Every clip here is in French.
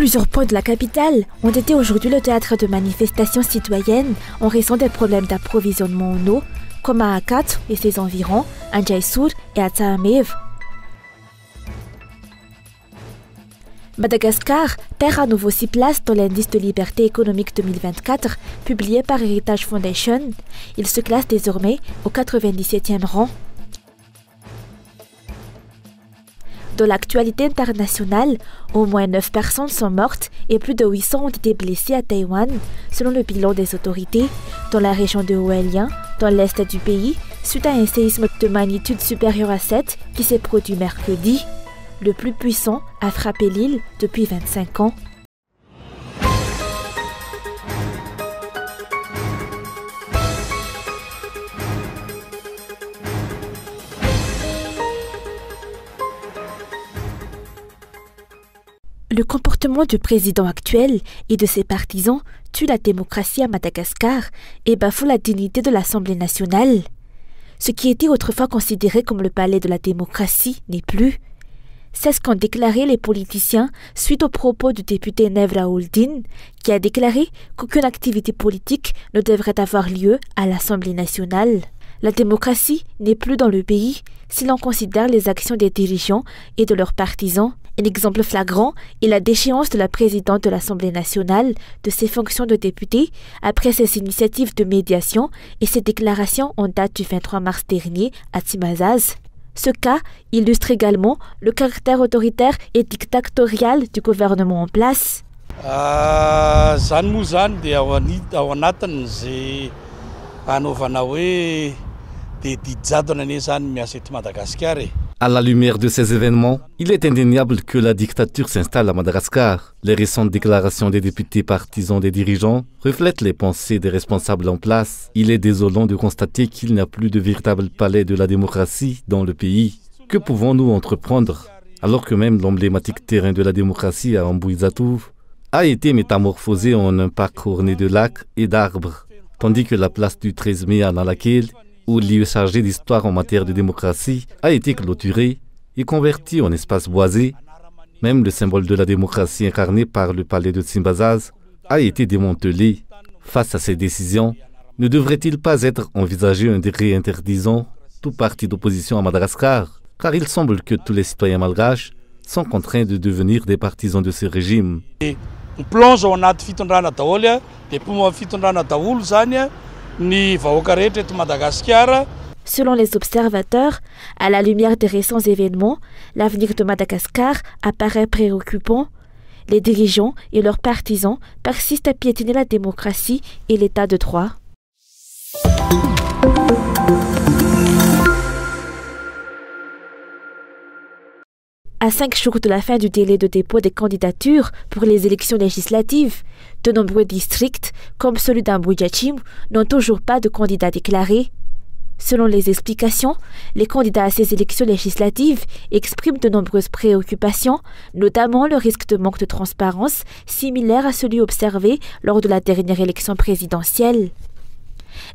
Plusieurs points de la capitale ont été aujourd'hui le théâtre de manifestations citoyennes en raison des problèmes d'approvisionnement en eau, comme à Akat et ses environs, à Jaisur et à Tsamev. Madagascar perd à nouveau 6 places dans l'indice de liberté économique 2024 publié par Heritage Foundation. Il se classe désormais au 97e rang. Dans l'actualité internationale, au moins 9 personnes sont mortes et plus de 800 ont été blessées à Taïwan, selon le bilan des autorités, dans la région de Hualien, dans l'est du pays, suite à un séisme de magnitude supérieure à 7 qui s'est produit mercredi. Le plus puissant a frappé l'île depuis 25 ans. Le comportement du président actuel et de ses partisans tue la démocratie à Madagascar et bafoue la dignité de l'Assemblée nationale. Ce qui était autrefois considéré comme le palais de la démocratie n'est plus. C'est ce qu'ont déclaré les politiciens suite aux propos du député Nevra Uldin, qui a déclaré qu'aucune activité politique ne devrait avoir lieu à l'Assemblée nationale. La démocratie n'est plus dans le pays si l'on considère les actions des dirigeants et de leurs partisans. Un exemple flagrant est la déchéance de la présidente de l'Assemblée nationale de ses fonctions de députée après ses initiatives de médiation et ses déclarations en date du 23 mars dernier à Tsimazaz. Ce cas illustre également le caractère autoritaire et dictatorial du gouvernement en place. À la lumière de ces événements, il est indéniable que la dictature s'installe à Madagascar. Les récentes déclarations des députés partisans des dirigeants reflètent les pensées des responsables en place. Il est désolant de constater qu'il n'y a plus de véritable palais de la démocratie dans le pays. Que pouvons-nous entreprendre alors que même l'emblématique terrain de la démocratie à Amboizatouf a été métamorphosé en un parc orné de lacs et d'arbres, tandis que la place du 13 mai à Nalakil, où lieu chargé d'histoire en matière de démocratie, a été clôturé et converti en espace boisé. Même le symbole de la démocratie incarné par le palais de Tsimbazaz a été démantelé. Face à ces décisions, ne devrait-il pas être envisagé un décret interdisant tout parti d'opposition à Madagascar, car il semble que tous les citoyens malgaches sont contraints de devenir des partisans de ce régime. Selon les observateurs, à la lumière des récents événements, l'avenir de Madagascar apparaît préoccupant. Les dirigeants et leurs partisans persistent à piétiner la démocratie et l'état de droit. À 5 jours de la fin du délai de dépôt des candidatures pour les élections législatives, de nombreux districts, comme celui d'Amboujachim, n'ont toujours pas de candidats déclarés. Selon les explications, les candidats à ces élections législatives expriment de nombreuses préoccupations, notamment le risque de manque de transparence, similaire à celui observé lors de la dernière élection présidentielle.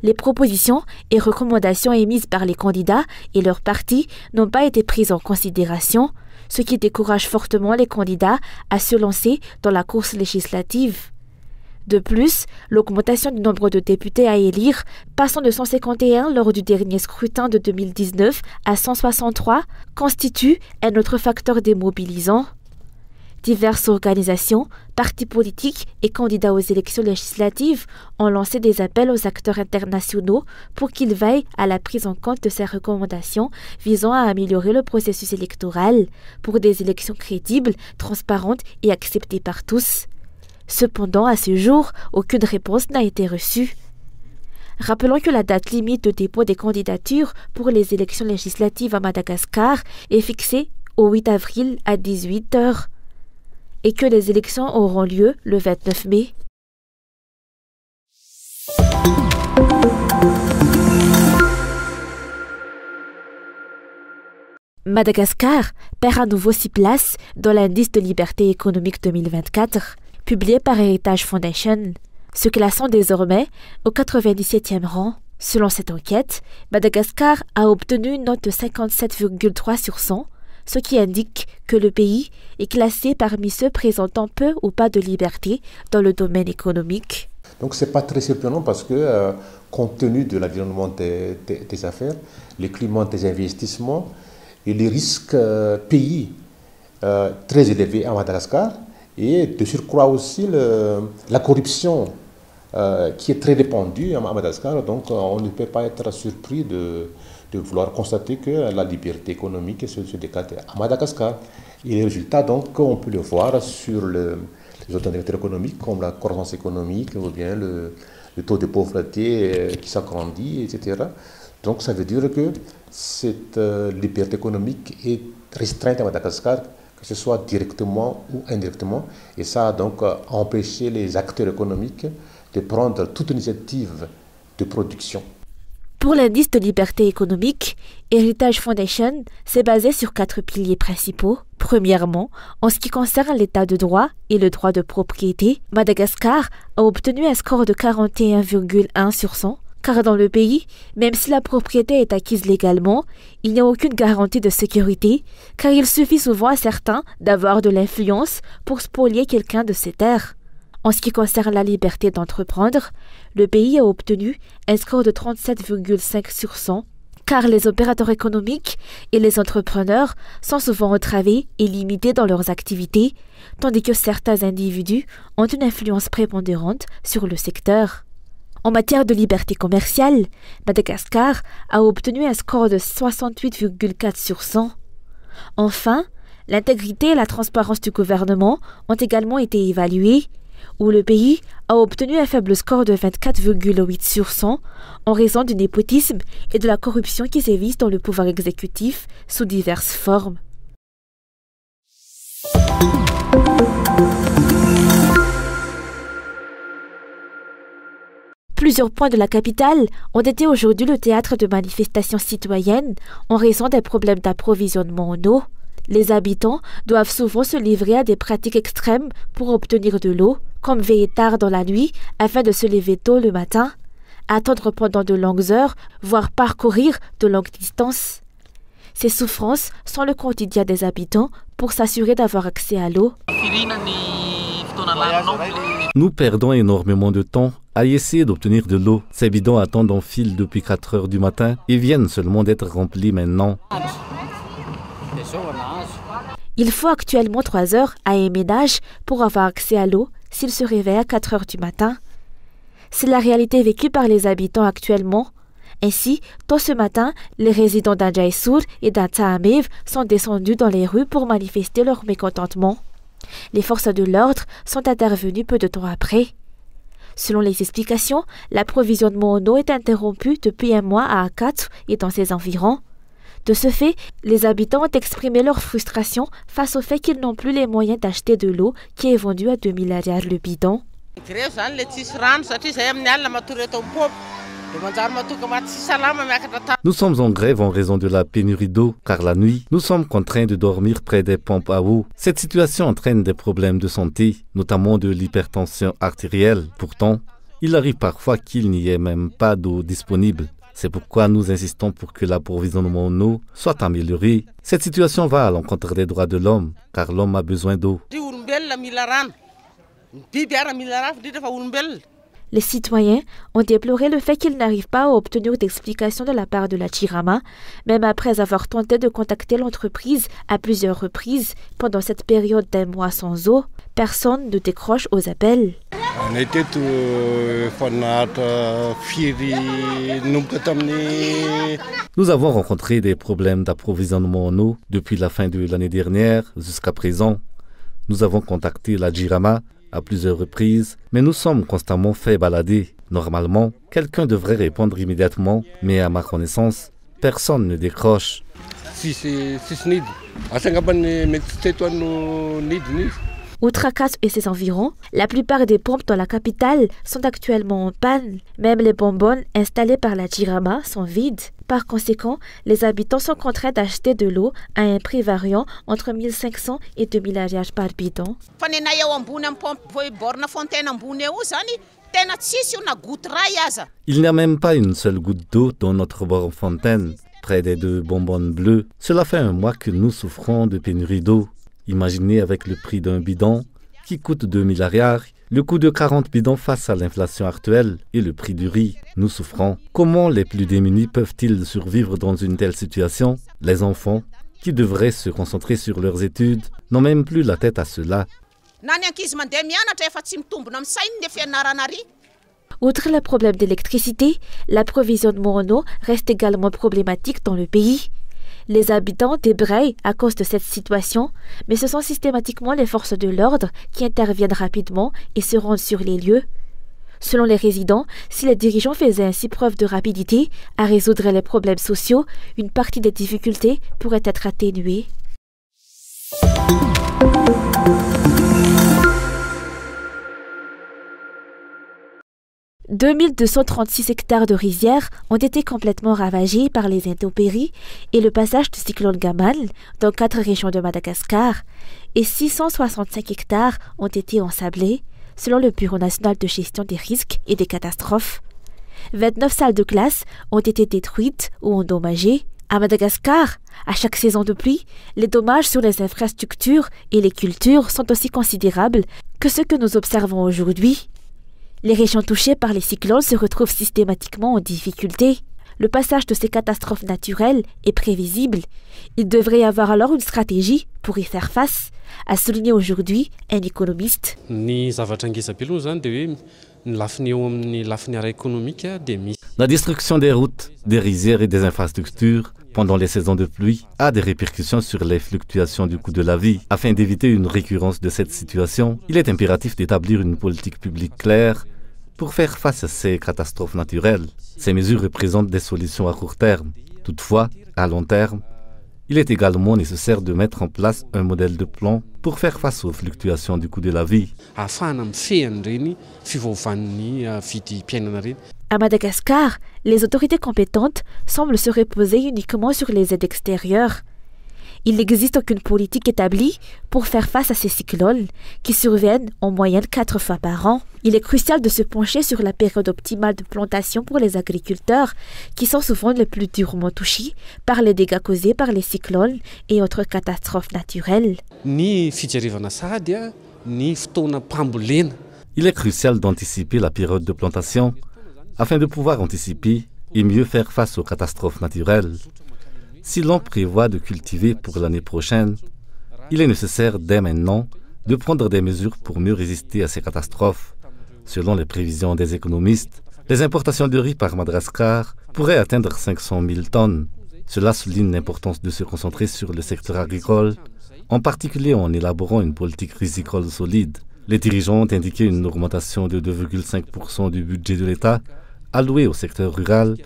Les propositions et recommandations émises par les candidats et leurs partis n'ont pas été prises en considération, ce qui décourage fortement les candidats à se lancer dans la course législative. De plus, l'augmentation du nombre de députés à élire, passant de 151 lors du dernier scrutin de 2019 à 163, constitue un autre facteur démobilisant. Diverses organisations, partis politiques et candidats aux élections législatives ont lancé des appels aux acteurs internationaux pour qu'ils veillent à la prise en compte de ces recommandations visant à améliorer le processus électoral pour des élections crédibles, transparentes et acceptées par tous. Cependant, à ce jour, aucune réponse n'a été reçue. Rappelons que la date limite de dépôt des candidatures pour les élections législatives à Madagascar est fixée au 8 avril à 18 h. Et que les élections auront lieu le 29 mai. Madagascar perd à nouveau 6 places dans l'indice de liberté économique 2024, publié par Heritage Foundation, se classant désormais au 97e rang. Selon cette enquête, Madagascar a obtenu une note de 57,3 sur 100, ce qui indique que le pays est classé parmi ceux présentant peu ou pas de liberté dans le domaine économique. Donc ce n'est pas très surprenant parce que compte tenu de l'environnement des affaires, le climat des investissements et les risques pays très élevés à Madagascar et de surcroît aussi la corruption qui est très répandue à Madagascar, donc on ne peut pas être surpris de vouloir constater que la liberté économique se décale à Madagascar. Et les résultats, donc, on peut le voir sur les autres indicateurs économiques comme la croissance économique ou bien le taux de pauvreté qui s'agrandit, etc. Donc ça veut dire que cette liberté économique est restreinte à Madagascar, que ce soit directement ou indirectement, et ça a donc empêché les acteurs économiques de prendre toute initiative de production. Pour l'indice de liberté économique, Heritage Foundation s'est basé sur 4 piliers principaux. Premièrement, en ce qui concerne l'état de droit et le droit de propriété, Madagascar a obtenu un score de 41,1 sur 100, car dans le pays, même si la propriété est acquise légalement, il n'y a aucune garantie de sécurité, car il suffit souvent à certains d'avoir de l'influence pour spolier quelqu'un de ses terres. En ce qui concerne la liberté d'entreprendre, le pays a obtenu un score de 37,5 sur 100, car les opérateurs économiques et les entrepreneurs sont souvent entravés et limités dans leurs activités, tandis que certains individus ont une influence prépondérante sur le secteur. En matière de liberté commerciale, Madagascar a obtenu un score de 68,4 sur 100. Enfin, l'intégrité et la transparence du gouvernement ont également été évaluées, où le pays a obtenu un faible score de 24,8 sur 100 en raison du népotisme et de la corruption qui sévissent dans le pouvoir exécutif sous diverses formes. Plusieurs points de la capitale ont été aujourd'hui le théâtre de manifestations citoyennes en raison des problèmes d'approvisionnement en eau. Les habitants doivent souvent se livrer à des pratiques extrêmes pour obtenir de l'eau, comme veiller tard dans la nuit afin de se lever tôt le matin, attendre pendant de longues heures, voire parcourir de longues distances. Ces souffrances sont le quotidien des habitants pour s'assurer d'avoir accès à l'eau. Nous perdons énormément de temps à essayer d'obtenir de l'eau. Ces bidons attendent en file depuis 4 heures du matin et viennent seulement d'être remplis maintenant. Il faut actuellement 3 heures à un ménage pour avoir accès à l'eau s'il se réveille à 4 heures du matin. C'est la réalité vécue par les habitants actuellement. Ainsi, tôt ce matin, les résidents d'Andjaïsour et d'Antsahamev sont descendus dans les rues pour manifester leur mécontentement. Les forces de l'ordre sont intervenues peu de temps après. Selon les explications, l'approvisionnement en eau est interrompu depuis un mois à Akats et dans ses environs. De ce fait, les habitants ont exprimé leur frustration face au fait qu'ils n'ont plus les moyens d'acheter de l'eau qui est vendue à 2000 ariary le bidon. Nous sommes en grève en raison de la pénurie d'eau, car la nuit, nous sommes contraints de dormir près des pompes à eau. Cette situation entraîne des problèmes de santé, notamment de l'hypertension artérielle. Pourtant, il arrive parfois qu'il n'y ait même pas d'eau disponible. C'est pourquoi nous insistons pour que l'approvisionnement en eau soit amélioré. Cette situation va à l'encontre des droits de l'homme, car l'homme a besoin d'eau. Les citoyens ont déploré le fait qu'ils n'arrivent pas à obtenir d'explication de la part de la Jirama, même après avoir tenté de contacter l'entreprise à plusieurs reprises pendant cette période d'un mois sans eau. Personne ne décroche aux appels. Nous avons rencontré des problèmes d'approvisionnement en eau depuis la fin de l'année dernière jusqu'à présent. Nous avons contacté la Jirama à plusieurs reprises, mais nous sommes constamment fait balader. Normalement, quelqu'un devrait répondre immédiatement, mais à ma connaissance, personne ne décroche. Outre Akats et ses environs, la plupart des pompes dans la capitale sont actuellement en panne. Même les bonbonnes installées par la Jirama sont vides. Par conséquent, les habitants sont contraints d'acheter de l'eau à un prix variant entre 1500 et 2000 ariary par bidon. Il n'y a même pas une seule goutte d'eau dans notre bord fontaine. près des 2 bonbonnes bleues. Cela fait un mois que nous souffrons de pénurie d'eau. Imaginez avec le prix d'un bidon qui coûte 2 milliards, le coût de 40 bidons face à l'inflation actuelle et le prix du riz. Nous souffrons. Comment les plus démunis peuvent-ils survivre dans une telle situation? Les enfants, qui devraient se concentrer sur leurs études, n'ont même plus la tête à cela. Outre le problème d'électricité, l'approvisionnement en eau reste également problématique dans le pays. Les habitants débrayent à cause de cette situation, mais ce sont systématiquement les forces de l'ordre qui interviennent rapidement et se rendent sur les lieux. Selon les résidents, si les dirigeants faisaient ainsi preuve de rapidité à résoudre les problèmes sociaux, une partie des difficultés pourrait être atténuée. 2236 hectares de rizières ont été complètement ravagés par les intempéries et le passage du cyclone Gamal dans 4 régions de Madagascar, et 665 hectares ont été ensablés, selon le Bureau national de gestion des risques et des catastrophes. 29 salles de classe ont été détruites ou endommagées. À Madagascar, à chaque saison de pluie, les dommages sur les infrastructures et les cultures sont aussi considérables que ceux que nous observons aujourd'hui. Les régions touchées par les cyclones se retrouvent systématiquement en difficulté. Le passage de ces catastrophes naturelles est prévisible. Il devrait y avoir alors une stratégie pour y faire face, a souligné aujourd'hui un économiste. La destruction des routes, des rizières et des infrastructures pendant les saisons de pluie a des répercussions sur les fluctuations du coût de la vie. Afin d'éviter une récurrence de cette situation, il est impératif d'établir une politique publique claire pour faire face à ces catastrophes naturelles. Ces mesures représentent des solutions à court terme. Toutefois, à long terme, il est également nécessaire de mettre en place un modèle de plan pour faire face aux fluctuations du coût de la vie. À Madagascar, les autorités compétentes semblent se reposer uniquement sur les aides extérieures. Il n'existe aucune politique établie pour faire face à ces cyclones qui surviennent en moyenne 4 fois par an. Il est crucial de se pencher sur la période optimale de plantation pour les agriculteurs qui sont souvent les plus durement touchés par les dégâts causés par les cyclones et autres catastrophes naturelles. Il est crucial d'anticiper la période de plantation afin de pouvoir anticiper et mieux faire face aux catastrophes naturelles. Si l'on prévoit de cultiver pour l'année prochaine, il est nécessaire dès maintenant de prendre des mesures pour mieux résister à ces catastrophes. Selon les prévisions des économistes, les importations de riz par Madagascar pourraient atteindre 500 000 tonnes. Cela souligne l'importance de se concentrer sur le secteur agricole, en particulier en élaborant une politique risicole solide. Les dirigeants ont indiqué une augmentation de 2,5% du budget de l'État alloué au secteur rural,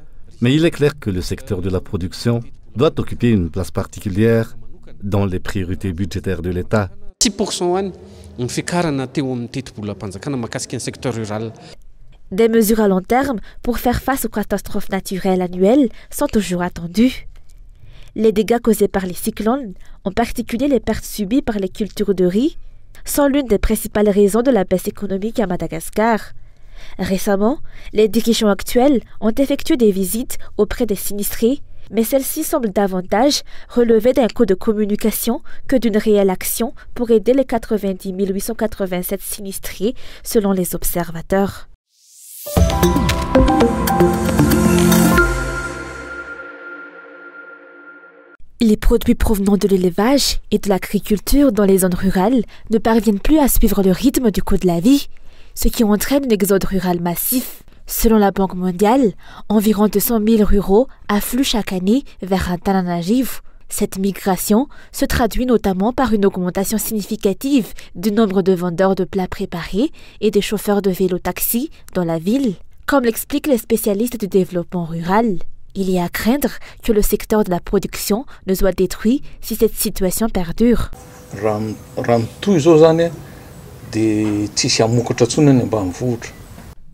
mais il est clair que le secteur de la production doit occuper une place particulière dans les priorités budgétaires de l'État. Des mesures à long terme pour faire face aux catastrophes naturelles annuelles sont toujours attendues. Les dégâts causés par les cyclones, en particulier les pertes subies par les cultures de riz, sont l'une des principales raisons de la baisse économique à Madagascar. Récemment, les dirigeants actuels ont effectué des visites auprès des sinistrés, mais celles-ci semblent davantage relever d'un coût de communication que d'une réelle action pour aider les 90 887 sinistrés, selon les observateurs. Les produits provenant de l'élevage et de l'agriculture dans les zones rurales ne parviennent plus à suivre le rythme du coût de la vie, ce qui entraîne un exode rural massif. Selon la Banque mondiale, environ 200 000 ruraux affluent chaque année vers Antananarivo. Cette migration se traduit notamment par une augmentation significative du nombre de vendeurs de plats préparés et des chauffeurs de vélo-taxi dans la ville. Comme l'expliquent les spécialistes du développement rural, il y a à craindre que le secteur de la production ne soit détruit si cette situation perdure.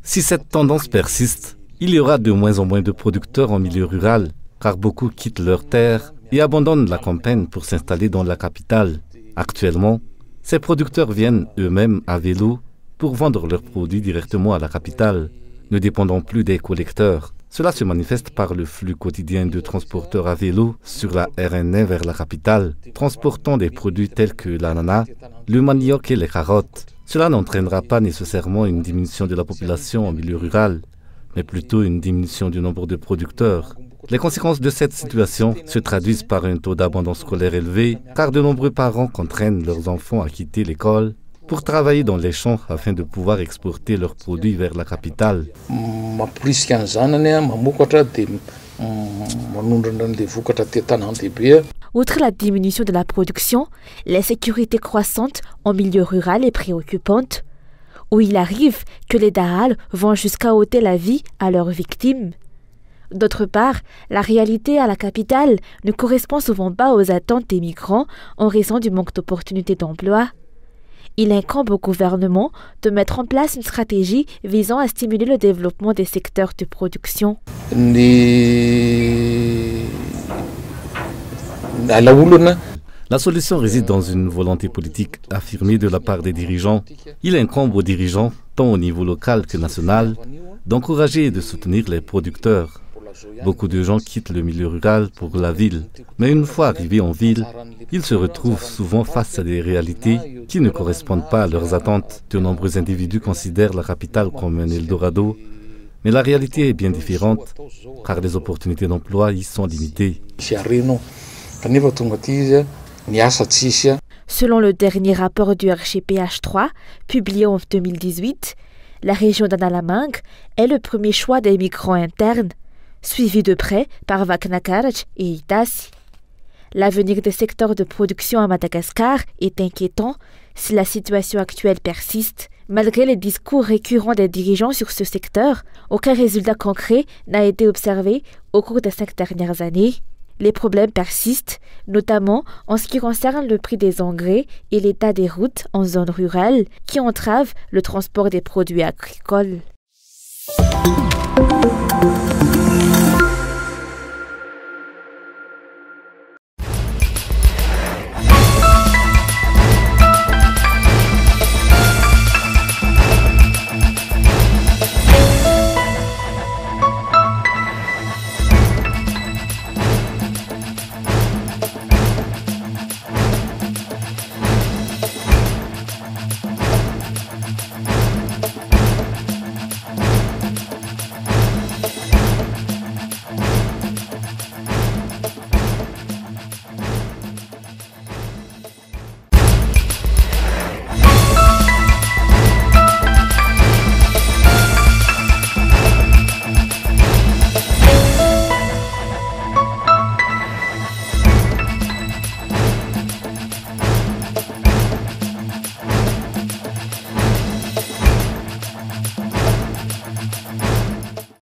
Si cette tendance persiste, il y aura de moins en moins de producteurs en milieu rural, car beaucoup quittent leurs terres et abandonnent la campagne pour s'installer dans la capitale. Actuellement, ces producteurs viennent eux-mêmes à vélo pour vendre leurs produits directement à la capitale, ne dépendant plus des collecteurs. Cela se manifeste par le flux quotidien de transporteurs à vélo sur la RN1 vers la capitale, transportant des produits tels que l'ananas, le manioc et les carottes. Cela n'entraînera pas nécessairement une diminution de la population en milieu rural, mais plutôt une diminution du nombre de producteurs. Les conséquences de cette situation se traduisent par un taux d'abandon scolaire élevé, car de nombreux parents contraignent leurs enfants à quitter l'école pour travailler dans les champs afin de pouvoir exporter leurs produits vers la capitale. Outre la diminution de la production, l'insécurité croissante en milieu rural est préoccupante, où il arrive que les Dahal vont jusqu'à ôter la vie à leurs victimes. D'autre part, la réalité à la capitale ne correspond souvent pas aux attentes des migrants en raison du manque d'opportunités d'emploi. Il incombe au gouvernement de mettre en place une stratégie visant à stimuler le développement des secteurs de production. La solution réside dans une volonté politique affirmée de la part des dirigeants. Il incombe aux dirigeants, tant au niveau local que national, d'encourager et de soutenir les producteurs. Beaucoup de gens quittent le milieu rural pour la ville, mais une fois arrivés en ville, ils se retrouvent souvent face à des réalités qui ne correspondent pas à leurs attentes. De nombreux individus considèrent la capitale comme un Eldorado, mais la réalité est bien différente, car les opportunités d'emploi y sont limitées. Selon le dernier rapport du RGPH3, publié en 2018, la région d'Analamang est le premier choix des migrants internes, suivi de près par Vaknakarj et Itasi. L'avenir des secteurs de production à Madagascar est inquiétant si la situation actuelle persiste. Malgré les discours récurrents des dirigeants sur ce secteur, aucun résultat concret n'a été observé au cours des 5 dernières années. Les problèmes persistent, notamment en ce qui concerne le prix des engrais et l'état des routes en zone rurale qui entravent le transport des produits agricoles.